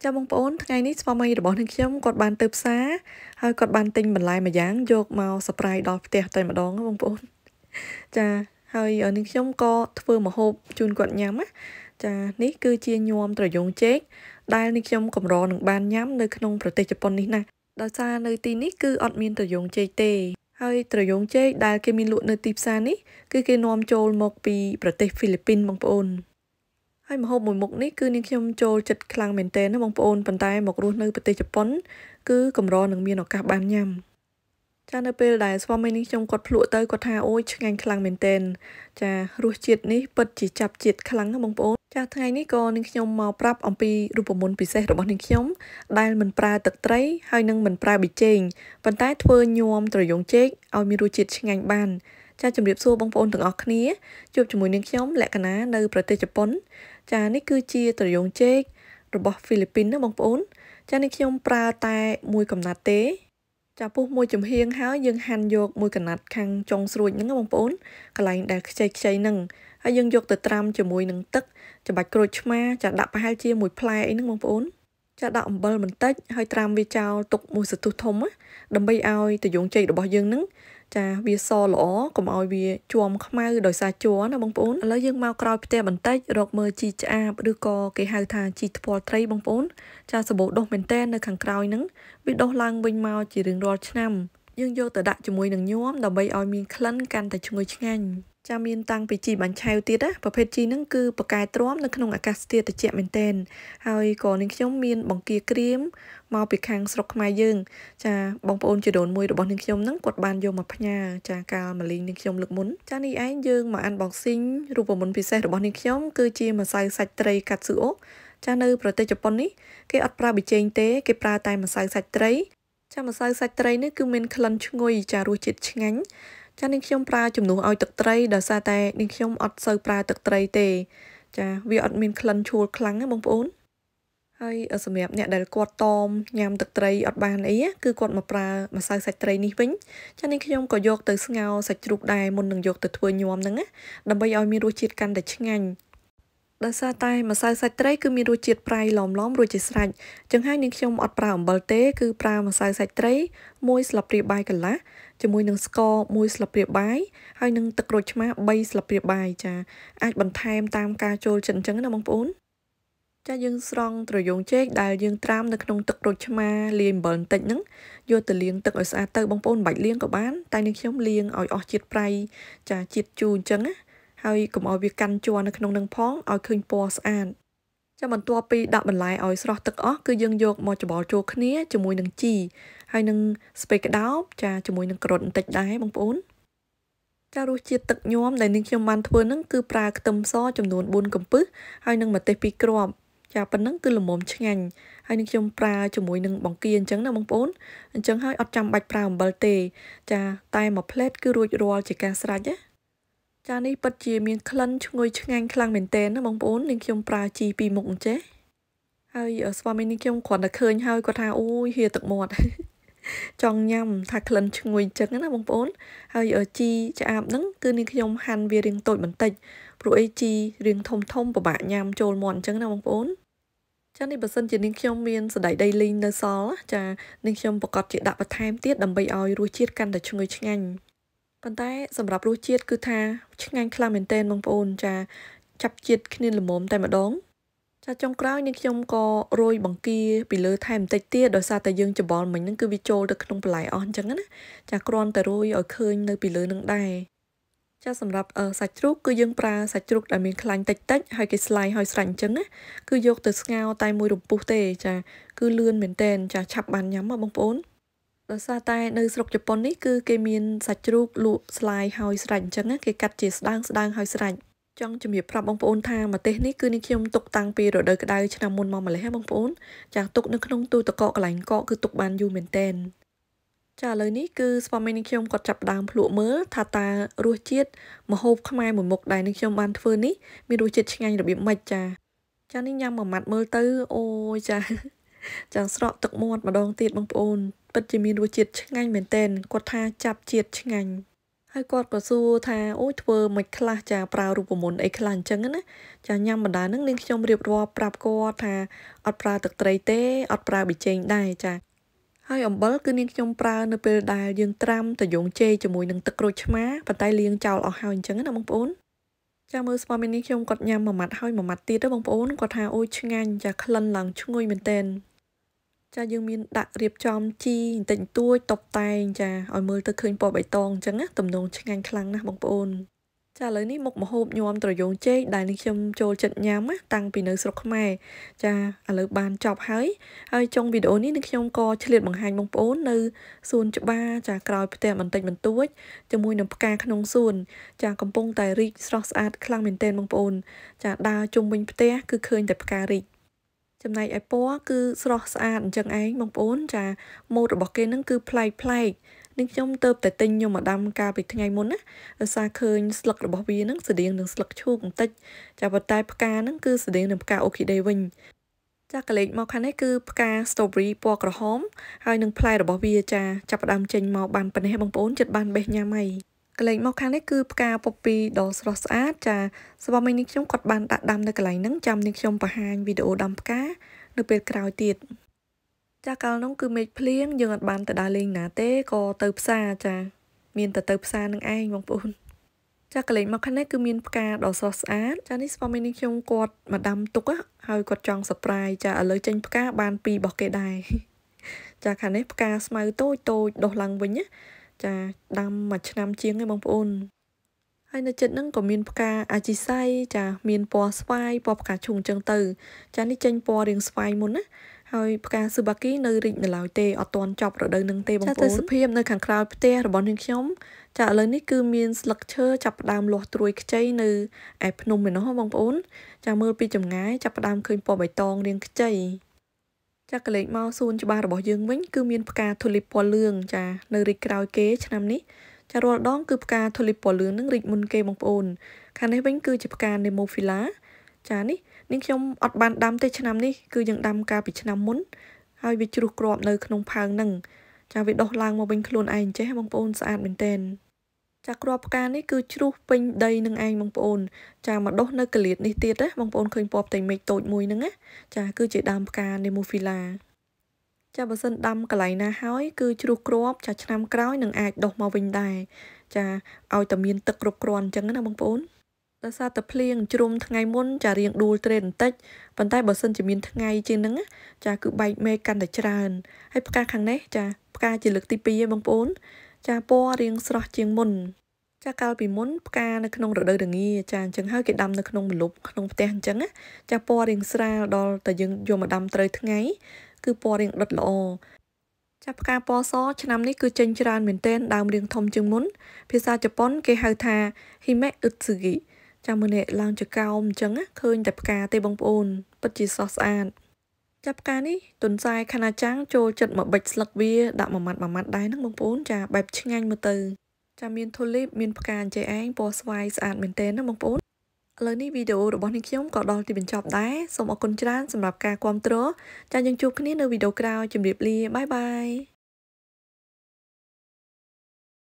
Chào mừng bạnថ្ងៃនេះស្វាមីរបស់នឹងខ្ញុំគាត់បានទៅផ្សារហើយគាត់បានទិញបន្លែម្យ៉ាងយកមក surprise ដល់ផ្ទះតែម្ដងបងប្អូនចាហើយនឹងខ្ញុំក៏ធ្វើម្ហូបជូនគាត់ញ៉ាំណាចានេះគឺជាញាំត្រយូងចេកដែលនឹងខ្ញុំកម្រនឹងបានញ៉ាំនៅក្នុងប្រទេសជប៉ុននេះណាដោយសារនៅទីនេះគឺអត់មានត្រយូងចេកទេហើយត្រយូងចេកដែលគេមានលក់នៅទីផ្សារនេះគឺគេនាំចូលមកពីប្រទេសហ្វីលីពីនបងប្អូនហើយម្ហូបមួយមុខនេះគឺនាងខ្ញុំចូលចិត្តខ្លាំងមែនទែនណាបងប្អូនប៉ុន្តែមករស់នៅប្រទេសជប៉ុនគឺកម្រនឹងមានឱកាសបានញ៉ាំចានៅពេលដែលស្វាមីនាងខ្ញុំគាត់ភ្លក់ទៅគាត់ថាអូយឆ្ងាញ់ខ្លាំងមែនទែនចារសជាតិនេះពិតជាចាប់ជាតិខ្លាំងណាបងប្អូនចាថ្ងៃនេះក៏នាងខ្ញុំមកប្រាប់អំពីរូបមន្តពិសេសរបស់នាងខ្ញុំដែលមិនប្រើទឹកត្រីហើយនឹងមិនប្រើប៊ីចេងប៉ុន្តែធ្វើញាំត្រយូងចេកឲ្យមានរសជាតិឆ្ងាញ់បានចាជំរាបសួរបងប្អូនទាំងអស់គ្នាជួបជាមួយនាងខ្ញុំលក្ខណៈនៅប្រទេសជប៉ុនចានេះគឺជាត្រយូងចេករបស់ហ្វីលីពីនណាបងប្អូនចានេះខ្ញុំប្រើតែមួយកំណាត់ទេចាពុះមួយចំហៀងហើយយើងហាន់យកមួយកណាត់ខាងចុងស្រួចហ្នឹងបងប្អូនកន្លែងដែលខ្ចីហ្នឹងហើយយើងយកទៅត្រាំជាមួយនឹងទឹកច្បាច់ក្រូចឆ្មាចាដាក់ប្រហែលជាមួយផ្លែអីហ្នឹងបងប្អូនចាដាក់អំបិលបន្តិចហើយត្រាំវាចោលទុកមួយសន្ទុះធំដើម្បីឲ្យត្រយូងចេករបស់យើងហ្នឹងចាវាសល្អកុំឲ្យវាជាំខ្មៅដោយសារជ័រណាបងប្អូនឥឡូវយើងមកក្រោយផ្ទះបន្តិចរកមើលជីឆ្អាបឬក៏គេហៅថាជីថ្ពាល់ត្រីបងប្អូនចាសបោដុះមែនតែននៅខាងក្រោយហ្នឹងវាដុះឡើងវិញមកជារៀងរាល់ឆ្នាំយើងយកទៅដាក់ជាមួយនឹងញាំដើម្បីឲ្យមានក្លិនកាន់តែឈ្ងុយឆ្ងាញ់ចាមានតាំងពីជីបាញ់ឆែវទៀតណាប្រភេទជីហ្នឹងគឺបកកែទ្រាំនៅក្នុងអាកាសធាតុត្រជាក់មែនតែនហើយក៏នាងខ្ញុំមានបង្គាក្រៀមមកពីខាងស្រុកខ្មែរយើងចាបងប្អូនជីដូនមួយរបស់នាងខ្ញុំហ្នឹងគាត់បានយកមកផ្ញើចាកាលមកលេងនាងខ្ញុំលើកមុនចានេះឯងយើងមកអានបងស៊ីងរូបមន្តពិសេសរបស់នាងខ្ញុំគឺជាម្សៅសាច់ត្រីកាត់ស៊ូអូចានៅប្រទេសជប៉ុននេះគេអត់ប្រើប៊ីចេងទេគេប្រើតែម្សៅសាច់ត្រីចាម្សៅសាច់ត្រីនេះគឺមានក្លិនឈ្ងុយចារសជាតិឆ្ងាញ់ចានាងខ្ញុំប្រើជំនួសឲ្យទឹកត្រីដោយសារតែនាងខ្ញុំអត់សូវប្រើទឹកត្រីទេចាវាអត់មានក្លិនឆួលខ្លាំងណាបងប្អូនហើយសម្រាប់អ្នកដែលគាត់តមញ៉ាំទឹកត្រីអត់បានអីគឺគាត់មកប្រើម្សៅសាច់ត្រីនេះវិញចានាងខ្ញុំក៏យកទៅស្ងោរសាច់ជ្រូកដែរមុននឹងយកទៅធ្វើញាំហ្នឹងណាដើម្បីឲ្យមានរសជាតិកាន់តែឆ្ងាញ់ដោយសារតែម្សៅសាច់ត្រីគឺមានរសជាតិប្រៃឡំរួចជាស្រេចចឹងហើយនាងខ្ញុំអត់ប្រើអំបិលទេគឺប្រើម្សៅសាច់ត្រី1ស្លាបព្រាបាយកន្លះជាមួយនឹងស្ករ1ស្លាបព្រាបាយហើយនឹងទឹកក្រូចឆ្មា3ស្លាបព្រាបាយចាអាចបន្ថែមតាមការចូលចិត្តអញ្ចឹងណាបងប្អូនចាយើងស្រង់ត្រយូងចេកដែលយើងត្រាំនៅក្នុងទឹកក្រូចឆ្មាលាយអំបិលបន្តិចហ្នឹងយកទៅលាងទឹកឲ្យស្អាតទៅបងប្អូនមិនបាច់លាងក៏បានតែនាងខ្ញុំលាងឲ្យអស់ជាតិប្រៃចាជាតិជូរអញ្ចឹងណាហើយកុំឲ្យវាកាន់ជ័រនៅក្នុងនឹងផងឲ្យឃើញពណ៌ស្អាតចាបន្ទាប់ពីដាក់បន្លែឲ្យស្រស់ទឹកអស់គឺយើងយកមកច្របល់ចូលគ្នាជាមួយនឹងជីហើយនឹងស្ពៃក្តោបចាជាមួយនឹងក្រូចបន្តិចដែរបងប្អូនចារសជាតិទឹកញាំដែលនាងខ្ញុំបានធ្វើហ្នឹងគឺប្រើខ្ទឹមសចំនួន4កំពឹសហើយនឹងម្ទេស2គ្រាប់ចាប៉ុណ្ណឹងគឺល្មមឆ្ងាញ់ហើយនឹងខ្ញុំប្រើជាមួយនឹងបង្គាអញ្ចឹងណាបងប្អូនអញ្ចឹងហើយអត់ចាំបាច់ប្រើអំបិលទេចាតែមួយផ្លែតគឺរួចរាល់ជាការស្រេចណាចានេះពិតជាមានក្លិនឈ្ងុយឆ្ងាញ់ខ្លាំងមែនទែនណាបងប្អូននាងខ្ញុំប្រើជីពីរមុខអញ្ចេះហើយស្វាមីនាងខ្ញុំគ្រាន់តែឃើញហើយគាត់ថាអូយហៀទឹកមាត់ចង់ញ៉ាំថាក្លិនឈ្ងុយអញ្ចឹងណាបងប្អូនហើយជីឆ្អាបហ្នឹងគឺនាងខ្ញុំហាន់វារាងតូចបន្តិចព្រោះអីជីរាងធំពិបាកញ៉ាំចូលមាត់អញ្ចឹងណាបងប្អូនចានេះបើសិនជានាងខ្ញុំមានសណ្តែកដីលីងនៅសល់ចានាងខ្ញុំប្រកាសជាដាក់បន្ថែមទៀតដើម្បីឲ្យរសជាតិកាន់តែឈ្ងុយឆ្ងាញ់ប៉ុន្តែសម្រាប់រសជាតិគឺថាឆ្ងាញ់ខ្លាំងមែនទែនបងប្អូនចាចាប់ជាតិគ្នាល្មមតែម្ដងចាចុងក្រោយនាងខ្ញុំក៏រោយបង្គាពីលើថែមបន្តិចទៀតដោយសារតែយើងច្បល់មិញហ្នឹងគឺវាចូលទៅក្នុងបន្លែអស់អញ្ចឹងណាចាគ្រាន់តែរោយឲ្យឃើញនៅពីលើនឹងដែរចាសម្រាប់សាច់ជ្រូកគឺយើងប្រើសាច់ជ្រូកដែលមានខ្លាញ់តិចហើយគេស្លាយឲ្យស្រេចអញ្ចឹងណាគឺយកទៅស្ងោរតែមួយរំពុះទេចាគឺលឿនមែនតែនចាឆាប់បានញ៉ាំហ៎បងប្អូនដោយសារតែនៅស្រុកជប៉ុននេះគឺគេមានសាច់ជ្រូកលក់ស្លាយឲ្យស្រេចអញ្ចឹងណាគេកាត់ជាស្ដើងឲ្យស្រេចចង់ជំរាបប្រាប់បងប្អូនថាម្ទេសនេះគឺនាងខ្ញុំទុកតាំងពីរដូវក្តៅឆ្នាំមុនមកម្លេះបងប្អូនចាទុកនៅក្នុងទូទឹកកកកន្លែងកកគឺទុកបានយូរមែនតែនចាឥឡូវនេះគឺស្វាមីនាងខ្ញុំគាត់ចាប់ផ្ដើមភ្លក់មើលថាតើរសជាតិម្ហូបខ្មែរមួយមុខដែលនាងខ្ញុំបានធ្វើនេះមានរសជាតិឆ្ងាញ់របៀបម៉េចចានេះញ៉ាំមួយម៉ាត់មើលទៅអូយចាស្រក់ទឹកមាត់ម្ដងទៀតបងប្អូនពិតជាមានរសជាតិឆ្ងាញ់មែនតែនគាត់ថាចាប់ជាតិឆ្ងាញ់ហើ ហើយគាត់ក៏សួរថាអូយធ្វើមិនខ្លះចាប្រើរូបមន្តអីខ្លះអញ្ចឹងណាចាញ៉ាំបណ្ដាហ្នឹងនាងខ្ញុំរៀបរាប់ប្រាប់គាត់ថាអត់ប្រើទឹកត្រីទេអត់ប្រើប៊ីចេងដែរចាហើយអំបិលគឺនាងខ្ញុំប្រើនៅពេលដែលយើងត្រាំតយងជេរជាមួយនឹងទឹកក្រូចឆ្មាប៉ុន្តែលាងចោលអស់ហើយអញ្ចឹងណាបងប្អូនចាមើលស្វាមីនេះខ្ញុំគាត់ញ៉ាំមួយម៉ាត់ហើយមួយម៉ាត់ទៀតទៅបងប្អូនគាត់ថាអូយឆ្ងាញ់ចាក្លិនឡើងឈ្ងុយមែនទែនចាយើងមានដាក់រៀបចំជីបន្តិចបន្តួចតុបតែងចាឲ្យមើលទៅឃើញពណ៌បៃតងអញ្ចឹងណាទំនងឆ្ងាញ់ខ្លាំងណាស់បងប្អូនចាឥឡូវនេះមុខម្ហូបញោមត្រយងចេកដែលនេះខ្ញុំចូលចិត្តញ៉ាំណាតាំងពីនៅស្រុកខ្មែរចាឥឡូវបានចប់ហើយចុងវីដេអូនេះនឹងខ្ញុំក៏ឆ្លៀតបង្ហាញបងប្អូននៅសួនច្បារចាក្រោយផ្ទះបន្តិចបន្តួចជាមួយនឹងផ្កាក្នុងសួនចាកំពុងតែរីកស្រស់ស្អាតខ្លាំងមែនទែនបងប្អូនចាដើរជុំវិញផ្ទះគឺឃើញតែផ្ការីកចំណែកឯពណ៌គឺស្រស់ស្អាតអញ្ចឹងឯងបងប្អូនចាម៉ូដរបស់គេនឹងគឺប្លែកនេះខ្ញុំទៅតែទិញខ្ញុំមកដាំកាលពីថ្ងៃមុនណាដោយសារឃើញស្លឹករបស់វានឹងស្តៀងនឹងស្លឹកឈូកបន្តិចចាប៉ុន្តែផ្កានឹងគឺស្តៀងនឹងផ្កាអូឃីដេវិញចាកលេចមកខាងនេះគឺផ្កា strawberry ពណ៌ក្រហមហើយនឹងផ្លែរបស់វាចាចាប់ផ្ដើមចេញមកបានប៉ុណ្ណេះបងប្អូនចិត្តបានបេះញ៉ាំហើយកលេចមកខាងនេះគឺផ្កាពពីដ៏ស្រស់ស្អាតចាស្វាមីនេះខ្ញុំគាត់បានដាក់ដាំនៅកន្លែងហ្នឹងចាំនេះខ្ញុំបង្ហាញវីដេអូដាំផ្កានៅពេលក្រោយទៀតចាកាលនោះគឺមេឃភ្លៀងយើងអត់បានទៅដើរលេងណាទេក៏ទៅផ្សារចាមានតែទៅផ្សារនឹងឯងបងប្អូនចាកលេចមកខាងនេះគឺមានផ្កាដ៏ស្រស់ស្អាតចានេះស្វាមីនេះខ្ញុំគាត់មកដាំទុកហើយគាត់ចង់សប្រៃចាឥឡូវចេញផ្កាបាន2របស់គេដែរចាខាងនេះផ្កាស្មៅតូចដុះឡើងវិញណាចាដាំមួយឆ្នាំជាងឯងបងប្អូនហើយនៅចិត្តហ្នឹងក៏មានផ្កាអាជីស័យចាមានពណ៌ស្វាយពណ៌ផ្កាឈូកអញ្ចឹងទៅចានេះចេញពណ៌រាងស្វាយមុនណាហើយផ្កាស៊ូបាគីនៅរីកនៅឡើយទេអត់ទាន់ចប់រដូវហ្នឹងទេបងប្អូនចាទេសភាពនៅខាងក្រោយផ្ទះរបស់នាងខ្ញុំចាឥឡូវនេះគឺមានស្លឹកឈើចាប់ផ្ដើមលាស់ត្រួយខ្ចីនៅឯភ្នំឯណោះបងប្អូនចាមើលពីចម្ងាយចាប់ផ្ដើមឃើញពណ៌បៃតងរាងខ្ចីចាកលេចមកសួនច្បាររបស់យើងវិញគឺមានផ្កាធូលីបពណ៌លឿងចានៅរីកក្រោយគេឆ្នាំនេះចារាល់ដងគឺផ្កាធូលីបពណ៌លឿងនឹងរីកមុនគេបងប្អូនខាងនេះវិញគឺជាផ្កា Nemophila ចានេះនាងខ្ញុំអត់បានដាំទេឆ្នាំនេះគឺយើងដាំកាលពីឆ្នាំមុនហើយវាជ្រុះគ្រាប់នៅក្នុងផើងហ្នឹងចាវាដុះឡើងមកវិញខ្លួនឯងចេះបងប្អូនស្អាតមែនទែនចាគ្រាប់ផ្កានេះគឺជ្រុះពេញដីនឹងឯងបងប្អូនចាមកដុះនៅកលៀតនេះទៀតណាបងប្អូនឃើញពណ៌ផ្ទៃមេឃតូចមួយហ្នឹងណាចាគឺជាដើមផ្កា Nemophila ចាបើសិនដាំកន្លែងណាហើយគឺជ្រុះគ្រាប់ចាឆ្នាំក្រោយនឹងអាចដុះមកវិញដែរចាឲ្យតែមានទឹកគ្រប់គ្រាន់អញ្ចឹងណាបងប្អូនដោយសារតែភ្លៀងជ្រុំថ្ងៃមុនចារៀងដួលត្រេតបន្តិចប៉ុន្តែបើសិនជាមានថ្ងៃជាងហ្នឹងចាគឺបែកមេឃកាន់តែច្រើនហើយផ្កាខាងនេះចាផ្កាជាលើកទី2ឯងបងប្អូនចាពណ៌រៀងស្រស់ជាងមុនចាកាលពីមុនផ្កានៅក្នុងរដូវរងាចាអញ្ចឹងហើយគេដាំនៅក្នុងម្លប់ក្នុងផ្ទះអញ្ចឹងចាពណ៌រៀងស្រាលដល់តែយើងយកមកដាំត្រូវថ្ងៃគឺពណ៌រៀងដិតល្អចាប់ផ្កាពណ៌សឆ្នាំនេះគឺចេញច្រើនមែនទែនដើមរៀងធំជាងមុនភាសាជប៉ុនគេហៅថា Hime Utsugi ចាំមើលនេះឡើងចកោមអញ្ចឹងឃើញតែផ្កាទេបងប្អូនពិតជាស្រស់ស្អាតចាប់ផ្កានេះទុនសាយខាណាចាំងចូលចិត្តមកបិចស្លឹកវាដាក់មួយម៉ាត់ដែរហ្នឹងបងប្អូនចាបែបឆ្ងាញ់មើលទៅចាមានធូលីបមានផ្កាអញ្ចេះឯងពណ៌ស្វាយស្អាតមែនទែនណាបងប្អូនឥឡូវនេះវីដេអូរបស់នាងខ្ញុំក៏ដល់ទីបញ្ចប់ដែរសូមអរគុណច្រើនសម្រាប់ការគាំទ្រចាយើងជួបគ្នានៅវីដេអូក្រោយជម្រាបលាបាយបាយ